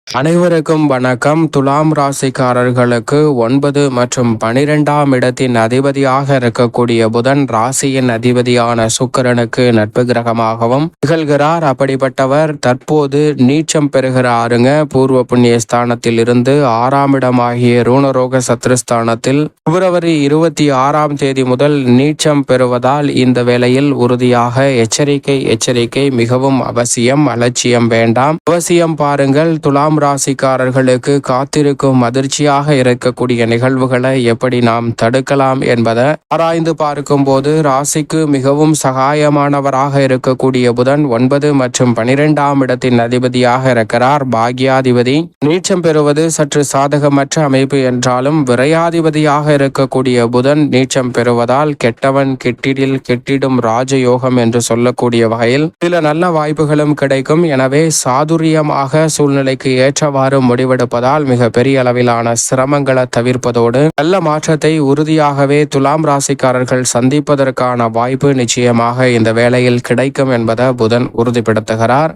அனைவருக்கும் வணக்கம். துலாம் ராசிக்காரர்களுக்கு 9 மற்றும் 12ஆம் இடத்தின் அதிபதியாக இருக்கக்கூடிய புதன் ராசியின் அதிபதியான சுக்கிரனுக்கு நட்பு கிரகமாகவும் திகழ்கிறார். அப்படிப்பட்டவர் தற்போது நீச்சம் பெறுகிறாருங்க. பூர்வ புண்ணிய ஸ்தானத்தில் இருந்து 6ஆம் இடமாகிய ரூணரோக சத்ருஸ்தானத்தில் பிப்ரவரி 26ஆம் தேதி முதல் நீச்சம் பெறுவதால் இந்த வேளையில் உறுதியாக எச்சரிக்கை மிகவும் அவசியம். அலட்சியம் வேண்டாம், அவசியம் பாருங்கள். துலாம் ராசிக்காரர்களுக்கு காத்திருக்கும் அதிர்ச்சியாக இருக்கக்கூடிய நிகழ்வுகளை எப்படி நாம் தடுக்கலாம் என்பதை ஆராய்ந்து பார்க்கும் போது ராசிக்கு மிகவும் சகாயமானவராக இருக்கக்கூடிய புதன் 9 மற்றும் 12ஆம் இடத்தின் அதிபதியாக இருக்கிறார். பாக்யாதிபதி நீச்சம் பெறுவது சற்று சாதகமற்ற அமைப்பு என்றாலும் விரையாதிபதியாக இருக்கக்கூடிய புதன் நீச்சம் பெறுவதால் கெட்டவன் கெட்டிடும் ராஜயோகம் என்று சொல்லக்கூடிய வகையில் சில நல்ல வாய்ப்புகளும் கிடைக்கும். எனவே சாதுரியமாக சூழ்நிலைக்கு ஏற்றவாறு முடிவெடுப்பதால் மிக பெரிய அளவிலான சிரமங்களை தவிர்ப்பதோடு நல்ல மாற்றத்தை உறுதியாகவே துலாம் ராசிக்காரர்கள் சந்திப்பதற்கான வாய்ப்பு நிச்சயமாக இந்த வேளையில் கிடைக்கும் என்பதை புதன் உறுதிப்படுத்துகிறார்.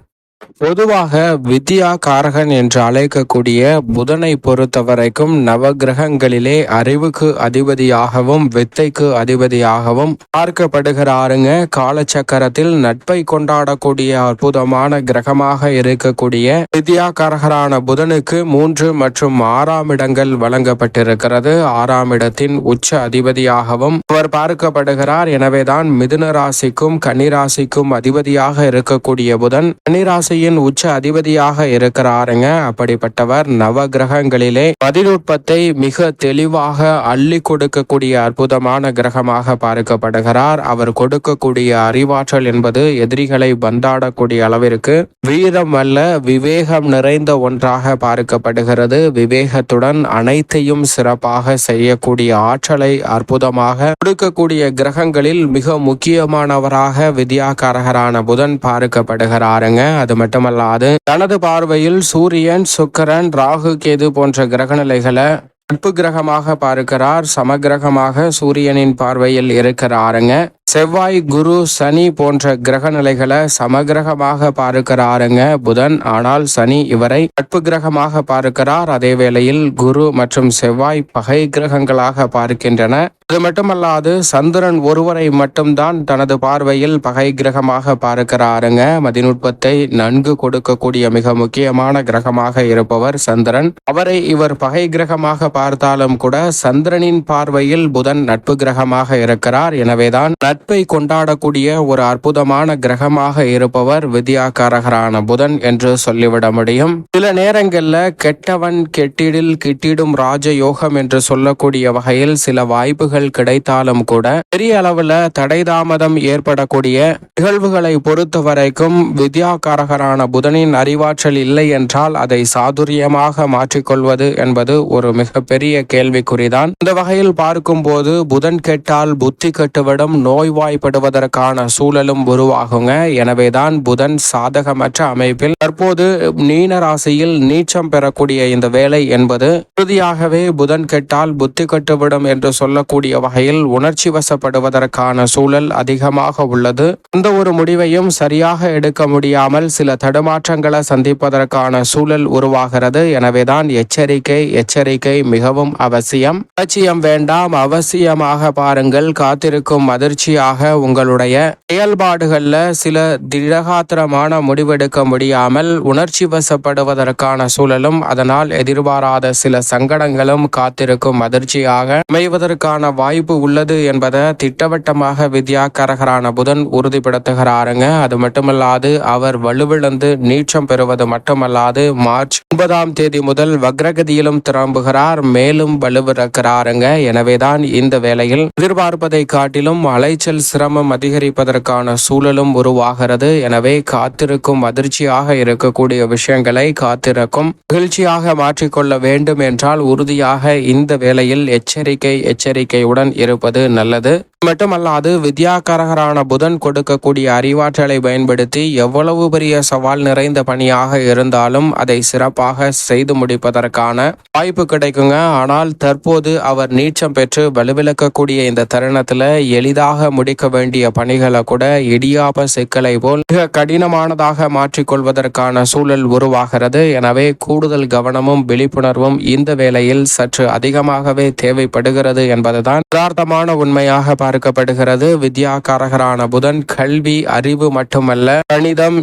பொதுவாக வித்யா காரகன் என்று அழைக்கக்கூடிய புதனை பொறுத்த வரைக்கும் நவகிரகங்களிலே அறிவுக்கு அதிபதியாகவும் வித்தைக்கு அதிபதியாகவும் பார்க்கப்படுகிறாருங்க. காலச்சக்கரத்தில் நட்பை கொண்டாடக்கூடிய அற்புதமான கிரகமாக இருக்கக்கூடிய வித்யா காரகரான புதனுக்கு 3 மற்றும் 6ஆம் இடங்கள் வழங்கப்பட்டிருக்கிறது. 6ஆம் இடத்தின் உச்ச அதிபதியாகவும் அவர் பார்க்கப்படுகிறார். எனவேதான் மிதுன ராசிக்கும் கன்னிராசிக்கும் அதிபதியாக இருக்கக்கூடிய புதன் கன்னிராசி உச்ச அதிபதியாக இருக்கிறாருங்க. அப்படிப்பட்டவர் நவ கிரகங்களிலே மதிநுட்பத்தை மிக தெளிவாக அள்ளி கொடுக்கக்கூடிய அற்புதமான கிரகமாக பார்க்கப்படுகிறார். அவர் கொடுக்கக்கூடிய அறிவாற்றல் என்பது எதிரிகளை பந்தாடக்கூடிய அளவிற்கு வீரம் அல்ல, விவேகம் நிறைந்த ஒன்றாக பார்க்கப்படுகிறது. விவேகத்துடன் அனைத்தையும் சிறப்பாக செய்யக்கூடிய ஆற்றலை அற்புதமாக கொடுக்கக்கூடிய கிரகங்களில் மிக முக்கியமானவராக வித்யாகாரகரான புதன் பார்க்கப்படுகிறாருங்க. அது மட்டுமல்லாது தனது பார்வையில் சூரியன், சுக்கிரன், ராகு, கேது போன்ற கிரகநிலைகளை நட்பு கிரகமாக பார்க்கிறார். சமகிரகமாக சூரியனின் பார்வையில் இருக்கிறாருங்க. செவ்வாய், குரு, சனி போன்ற கிரக நிலைகளை சமகிரகமாக பார்க்கிறாருங்க புதன். ஆனால் சனி இவரை நட்பு கிரகமாக பார்க்கிறார். அதே வேளையில் குரு மற்றும் செவ்வாய் பகை கிரகங்களாக பார்க்கின்றன. அது மட்டுமல்லாது சந்திரன் ஒருவரை மட்டும்தான் தனது பார்வையில் பகை கிரகமாக பார்க்கிறாருங்க. மதிநுட்பத்தை நன்கு கொடுக்கக்கூடிய மிக முக்கியமான கிரகமாக இருப்பவர் சந்திரன். அவரை இவர் பகை கிரகமாக பார்த்தாலும் கூட சந்திரனின் பார்வையில் புதன் நட்பு கிரகமாக இருக்கிறார். எனவேதான் நட்பை கொண்டாடக்கூடிய ஒரு அற்புதமான கிரகமாக இருப்பவர் வித்யாகாரகரான புதன் என்று சொல்லிவிட முடியும். சில நேரங்கள்ல கெட்டவன் கெட்டிடும் ராஜயோகம் என்று சொல்லக்கூடிய வகையில் சில வாய்ப்புகள் கிடைத்தாலும் கூட பெரிய அளவுல தடை தாமதம் ஏற்படக்கூடிய நிகழ்வுகளை பொறுத்த வரைக்கும் வித்யாகாரகரான புதனின் அறிவாற்றல் இல்லை என்றால் அதை சாதுரியமாக மாற்றிக்கொள்வது என்பது ஒரு மிகப்பெரிய கேள்விக்குறிதான். இந்த வகையில் பார்க்கும் போது புதன் கெட்டால் புத்தி கெட்டுவிடும், நோய்வாய்ப்படுவதற்கான சூழலும் உருவாகுங்க. எனவேதான் புதன் சாதகமற்ற அமைப்பில் தற்போது மீன ராசியில் நீச்சம் பெறக்கூடிய இந்த வேலை என்பது உறுதியாகவே புதன் கெட்டால் புத்தி கெட்டுவிடும் என்று சொல்லக்கூடிய வகையில் உணர்ச்சி வசப்படுவதற்கான சூழல் அதிகமாக உள்ளது. அந்த ஒரு முடிவையும் சரியாக எடுக்க முடியாமல் சில தடுமாற்றங்களை சந்திப்பதற்கான சூழல் உருவாகிறது. எனவேதான் எச்சரிக்கை மிகவும் அவசியம். அலட்சியம் வேண்டாம், அவசியமாக பாருங்கள். காத்திருக்கும் அதிர்ச்சியாக உங்களுடைய செயல்பாடுகள்ல சில திடகாத்திரமான முடிவெடுக்க முடியாமல் உணர்ச்சி வசப்படுவதற்கான சூழலும் அதனால் எதிர்பாராத சில சங்கடங்களும் காத்திருக்கும் அதிர்ச்சியாக அமைவதற்கான வாய்ப்பு உள்ளது என்பதை திட்டவட்டமாக வித்யாகாரகரான புதன் உறுதிப்படுத்துகிறாருங்க. அது மட்டுமல்லாது அவர் வலுவிழந்து நீச்சம் பெறுவது மட்டுமல்லாது மார்ச் 9ஆம் தேதி முதல் வக்ரகதியிலும் திரும்புகிறார், மேலும் வலுவிறக்கிறாருங்க. எனவேதான் இந்த வேளையில் எதிர்பார்ப்பதை காட்டிலும் அலைச்சல் சிரமம் அதிகரிப்பதற்கான சூழலும் உருவாகிறது. எனவே காத்திருக்கும் அதிர்ச்சியாக இருக்கக்கூடிய விஷயங்களை காத்திருக்கும் மகிழ்ச்சியாக மாற்றிக்கொள்ள வேண்டும் என்றால் உறுதியாக இந்த வேளையில் எச்சரிக்கையுடன் இருப்பது நல்லது. மட்டுமல்லாது வித்யாகாரகரான புதன் கொடுக்கக்கூடிய அறிவாற்றலை பயன்படுத்தி எவ்வளவு பெரிய சவால் நிறைந்த பணியாக இருந்தாலும் அதை சிறப்பாக செய்து முடிப்பதற்கான வாய்ப்பு கிடைக்குங்க. ஆனால் தற்போது அவர் நீச்சம் பெற்று வலுவிழக்கக்கூடிய இந்த தருணத்துல எளிதாக முடிக்க வேண்டிய பணிகளை கூட இடியாப்ப சிக்கலை போல் மிக கடினமானதாக மாற்றிக்கொள்வதற்கான சூழல் உருவாகிறது. எனவே கூடுதல் கவனமும் விழிப்புணர்வும் இந்த வேளையில் சற்று அதிகமாகவே தேவைப்படுகிறது என்பதுதான் யதார்த்தமான உண்மையாக பார்க்கப்படுகிறது. வித்யாகாரகரான புதன் கல்வி, அறிவு மட்டுமல்ல, கணிதம்,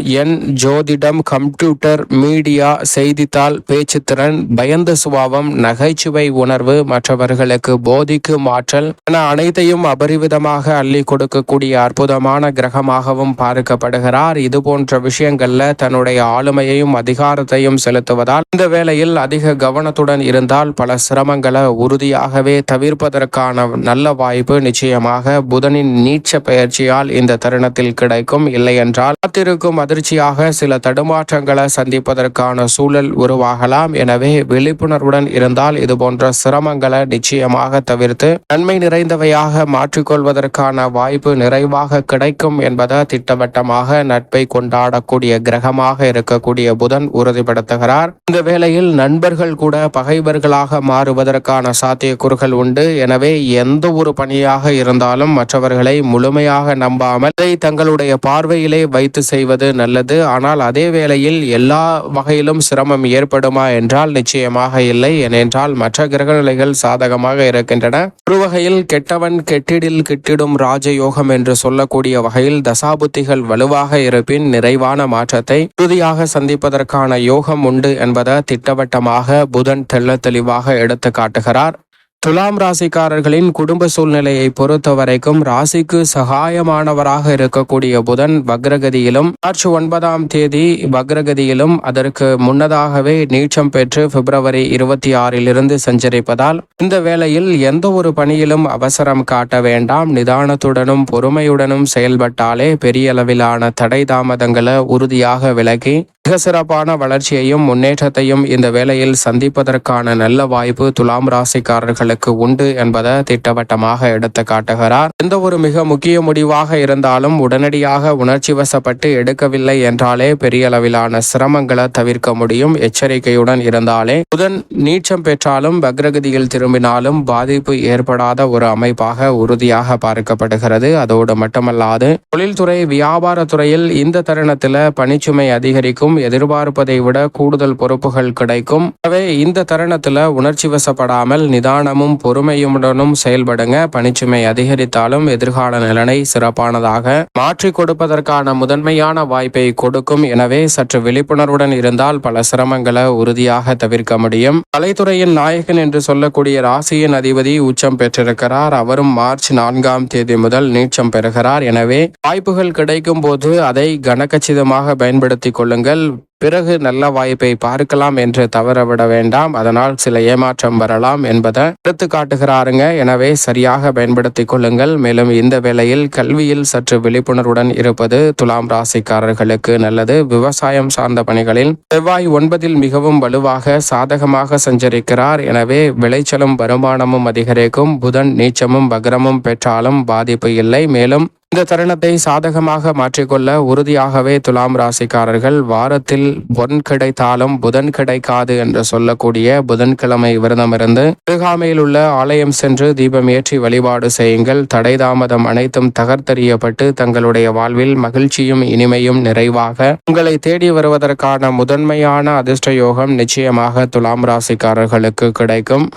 ஜோதிடம், கம்ப்யூட்டர், மீடியா, செய்தித்தாள், பேச்சுத்திறன், பயந்த சுபாவம், நகைச்சுவை உணர்வு, மற்றவர்களுக்கு போதிக்கும் ஆற்றல் என அனைத்தையும் அபரிவிதமாக அள்ளி கொடுக்கக்கூடிய அற்புதமான கிரகமாகவும் பார்க்கப்படுகிறார். இது போன்ற விஷயங்கள்ல தன்னுடைய ஆளுமையையும் அதிகாரத்தையும் செலுத்துவதால் இந்த வேளையில் அதிக கவனத்துடன் இருந்தால் பல சிரமங்களை உறுதியாகவே தவிர்ப்பதற்கான நல்ல வாய்ப்பு நிச்சயமாக புதனின் நீச்ச பயிற்சியால் இந்த தருணத்தில் கிடைக்கும். இல்லை என்றால் காத்திருக்கும் அதிர்ச்சியாக சில தடுமாற்றங்களை சந்திப்பதற்கான சூழல் உருவாகலாம். எனவே விழிப்புணர்வுடன் இருந்தால் இது போன்ற சிரமங்களை நிச்சயமாக தவிர்த்து நன்மை நிறைந்தவையாக மாற்றிக்கொள்வதற்கான வாய்ப்பு நிறைவாக கிடைக்கும் என்பதை திட்டவட்டமாக நட்பை கொண்டாடக்கூடிய கிரகமாக இருக்கக்கூடிய புதன் உறுதிப்படுத்துகிறார். இந்த வேளையில் நண்பர்கள் கூட பகைவர்களாக மாறுவதற்கான சாத்தியக்கூறுகள் உண்டு. எனவே எந்த ஒரு பணியாக இருந்தாலும் மற்றவர்களை முழுமையாக நம்பாமல் அதை தங்களுடைய பார்வையிலே வைத்து செய்வது நல்லது. ஆனால் அதே வேளையில் எல்லா வகையிலும் சிரமம் ஏற்படுமா என்றால் நிச்சயமாக இல்லை. ஏனென்றால் மற்ற கிரகநிலைகள் சாதகமாக இருக்கின்றன. ஒரு வகையில் கெட்டவன் கெட்டிடில் கிட்டிடும் ராஜயோகம் என்று சொல்லக்கூடிய வகையில் தசாபுத்திகள் வலுவாக இருப்பின் நிறைவான மாற்றத்தை உறுதியாக சந்திப்பதற்கான யோகம் உண்டு என்பதை திட்டவட்டமாக புதன் தெள்ள தெளிவாக எடுத்து காட்டுகிறார். துலாம் ராசிக்காரர்களின் குடும்ப சூழ்நிலையை பொறுத்த வரைக்கும் ராசிக்கு சகாயமானவராக இருக்கக்கூடிய புதன் வக்ரகதியிலும் மார்ச் 9 வக்ரகதியிலும் அதற்கு முன்னதாகவே நீச்சம் பெற்று பிப்ரவரி 26 சஞ்சரிப்பதால் இந்த வேளையில் எந்த ஒரு பணியிலும் அவசரம் காட்ட வேண்டாம். நிதானத்துடனும் பொறுமையுடனும் செயல்பட்டாலே பெரிய அளவிலான தடை தாமதங்களை உறுதியாக விலகி மிக சிறப்பான வளர்ச்சியையும் முன்னேற்றத்தையும் இந்த வேளையில் சந்திப்பதற்கான நல்ல வாய்ப்பு துலாம் ராசிக்காரர்களுக்கு உண்டு என்பதை திட்டவட்டமாக எடுத்து காட்டுகிறார். எந்த ஒரு மிக முக்கிய முடிவாக இருந்தாலும் உடனடியாக உணர்ச்சி வசப்பட்டு எடுக்கவில்லை என்றாலே பெரிய அளவிலான சிரமங்களை தவிர்க்க முடியும். எச்சரிக்கையுடன் இருந்தாலே புதன் நீச்சம் பெற்றாலும் வக்ரகதியில் திரும்பினாலும் பாதிப்பு ஏற்படாத ஒரு அமைப்பாக உறுதியாக பார்க்கப்படுகிறது. அதோடு மட்டுமல்லாது தொழில்துறை, வியாபாரத்துறையில் இந்த தருணத்தில் பணிச்சுமை அதிகரிக்கும். எதிர்பார்ப்பதை விட கூடுதல் பொறுப்புகள் கிடைக்கும். எனவே இந்த தருணத்துல உணர்ச்சி வசப்படாமல் நிதானமும் பொறுமையுடனும் செயல்படுங்க. பணிச்சுமை அதிகரித்தாலும் எதிர்கால நலனை சிறப்பானதாக மாற்றி கொடுப்பதற்கான முதன்மையான வாய்ப்பை கொடுக்கும். எனவே சற்று விழிப்புணர்வுடன் இருந்தால் பல சிரமங்களை உறுதியாக தவிர்க்க முடியும். கலைத்துறையின் நாயகன் என்று சொல்லக்கூடிய ராசியின் அதிபதி உச்சம் பெற்றிருக்கிறார். அவரும் மார்ச் 4 முதல் நீச்சம் பெறுகிறார். எனவே வாய்ப்புகள் கிடைக்கும் போது அதை கனகச்சிதமாக பயன்படுத்திக் கொள்ளுங்கள். பிறகு நல்ல வாய்ப்பை பார்க்கலாம் என்று தவறவிட வேண்டாம். அதனால் சில ஏமாற்றம் வரலாம் என்பதை எடுத்து காட்டுகிறாருங்க. எனவே சரியாக பயன்படுத்திக் கொள்ளுங்கள். மேலும் இந்த வேளையில் கல்வியில் சற்று விழிப்புணர்வுடன் இருப்பது துலாம் ராசிக்காரர்களுக்கு நல்லது. விவசாயம் சார்ந்த பணிகளில் செவ்வாய் 9 மிகவும் வலுவாக சாதகமாக சஞ்சரிக்கிறார். எனவே விளைச்சலும் வருமானமும் அதிகரிக்கும். புதன் நீச்சமும் வக்ரமும் பெற்றாலும் பாதிப்பு இல்லை. மேலும் இந்த தருணத்தை சாதகமாக மாற்றிக்கொள்ள உறுதியாகவே துலாம் ராசிக்காரர்கள் வாரத்தில் பொன் கிடைத்தாலும் புதன் கிடைக்காது என்று சொல்லக்கூடிய புதன்கிழமை விரதமிருந்து அருகாமையில் உள்ள ஆலயம் சென்று தீபம் ஏற்றி வழிபாடு செய்யுங்கள். தடை தாமதம் அனைத்தும் தகர்த்தெறியப்பட்டு தங்களுடைய வாழ்வில் மகிழ்ச்சியும் இனிமையும் நிறைவாக உங்களை தேடி வருவதற்கான முதன்மையான அதிர்ஷ்ட யோகம் நிச்சயமாக துலாம் ராசிக்காரர்களுக்கு கிடைக்கும்.